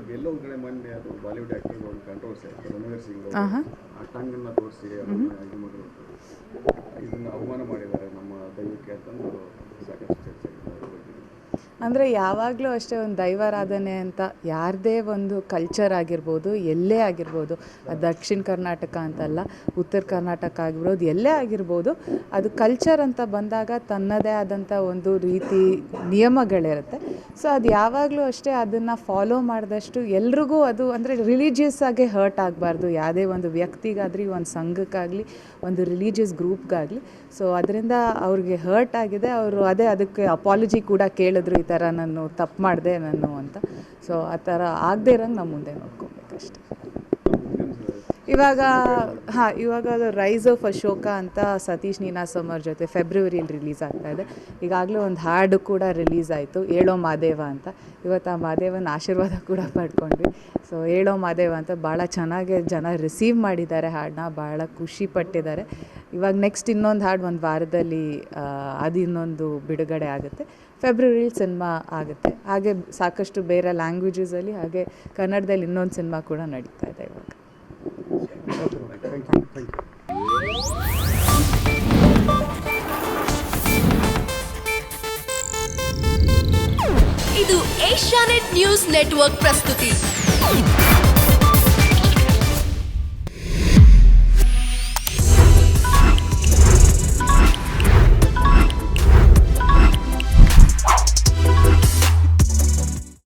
ಎಲ್ಲೋ ಒಂದು ಕಡೆ ಮೊನ್ನೆ ಅದು ಬಾಲಿವುಡ್ ಆಕ್ಟರ್ ಒಂದು ಕಾಂಟ್ರವರ್ಸಿ ಆಯಿತು, ರಣವೀರ್ ಸಿಂಗ್ ಆ ಟಂಗನ್ನು ತೋರಿಸಿ ಇದು ಮಾಡಿದ್ರು, ಇದನ್ನು ಅವಮಾನ ಮಾಡಿದ್ದಾರೆ ನಮ್ಮ ದೈವಕ್ಕೆ ಅಂತಂದು ಸಾಕಷ್ಟು ಚರ್ಚೆ ಆಗಿದೆ. ಅಂದರೆ ಯಾವಾಗಲೂ ಅಷ್ಟೇ ಒಂದು ದೈವಾರಾಧನೆ ಅಂತ ಯಾರದೇ ಒಂದು ಕಲ್ಚರ್ ಆಗಿರ್ಬೋದು, ಎಲ್ಲೇ ಆಗಿರ್ಬೋದು, ದಕ್ಷಿಣ ಕರ್ನಾಟಕ ಅಂತಲ್ಲ, ಉತ್ತರ ಕರ್ನಾಟಕ ಆಗಿರ್ಬೋದು, ಎಲ್ಲೇ ಆಗಿರ್ಬೋದು, ಅದು ಕಲ್ಚರ್ ಅಂತ ಬಂದಾಗ ತನ್ನದೇ ಆದಂಥ ಒಂದು ರೀತಿ ನಿಯಮಗಳಿರುತ್ತೆ. ಸೊ ಅದು ಯಾವಾಗಲೂ ಅಷ್ಟೇ ಅದನ್ನು ಫಾಲೋ ಮಾಡಿದಷ್ಟು ಎಲ್ರಿಗೂ ಅದು ಅಂದರೆ ರಿಲಿಜಿಯಸ್ ಆಗಿ ಹರ್ಟ್ ಆಗಬಾರ್ದು, ಯಾವುದೇ ಒಂದು ವ್ಯಕ್ತಿಗಾಗಲಿ, ಒಂದು ಸಂಘಕ್ಕಾಗಲಿ, ಒಂದು ರಿಲಿಜಿಯಸ್ ಗ್ರೂಪ್ಗಾಗಲಿ. ಸೊ ಅದರಿಂದ ಅವ್ರಿಗೆ ಹರ್ಟ್ ಆಗಿದೆ, ಅವರು ಅದಕ್ಕೆ ಅಪಾಲಜಿ ಕೂಡ ಕೇಳಿದ್ರು, ಈ ಥರ ನಾನು ತಪ್ಪು ಮಾಡಿದೆ ನಾನು ಅಂತ. ಸೊ ಆ ಥರ ಆಗದೇ ಇರೋಂಗೆ ನಾವು ಮುಂದೆ ನೋಡ್ಕೊಬೇಕಷ್ಟೆ. ಇವಾಗ ಅದು ರೈಸ್ ಆಫ್ ಅಶೋಕ ಅಂತ ಸತೀಶ್ ನೀನಾಸಮ್ ಅವ್ರ ಜೊತೆ ಫೆಬ್ರವರಿಯಲ್ಲಿ ರಿಲೀಸ್ ಆಗ್ತಾಯಿದೆ. ಈಗಾಗಲೇ ಒಂದು ಹಾಡು ಕೂಡ ರಿಲೀಸ್ ಆಯಿತು, ಹೇಳೋ ಮಾದೇವ ಅಂತ. ಇವತ್ತು ಆ ಮಾದೇವನ ಆಶೀರ್ವಾದ ಕೂಡ ಪಡ್ಕೊಂಡ್ವಿ. ಸೊ ಹೇಳೋ ಮಾದೇವ ಅಂತ ಭಾಳ ಚೆನ್ನಾಗಿ ಜನ ರಿಸೀವ್ ಮಾಡಿದ್ದಾರೆ ಹಾಡನ್ನ, ಭಾಳ ಖುಷಿ ಪಟ್ಟಿದ್ದಾರೆ. ಇವಾಗ ನೆಕ್ಸ್ಟ್ ಇನ್ನೊಂದು ಹಾಡು ಒಂದು ವಾರದಲ್ಲಿ ಅದು ಇನ್ನೊಂದು ಬಿಡುಗಡೆ ಆಗುತ್ತೆ. ಫೆಬ್ರವರಿಲಿ ಸಿನಿಮಾ ಆಗುತ್ತೆ. ಹಾಗೆ ಸಾಕಷ್ಟು ಬೇರೆ ಲ್ಯಾಂಗ್ವೇಜಸಲ್ಲಿ, ಹಾಗೆ ಕನ್ನಡದಲ್ಲಿ ಇನ್ನೊಂದು ಸಿನಿಮಾ ಕೂಡ ನಡೀತಾ ಇದೆ ಇವಾಗ. ಇದು ಏಷ್ಯಾನೆಟ್ ನ್ಯೂಸ್ ನೆಟ್ವರ್ಕ್ ಪ್ರಸ್ತುತಿ.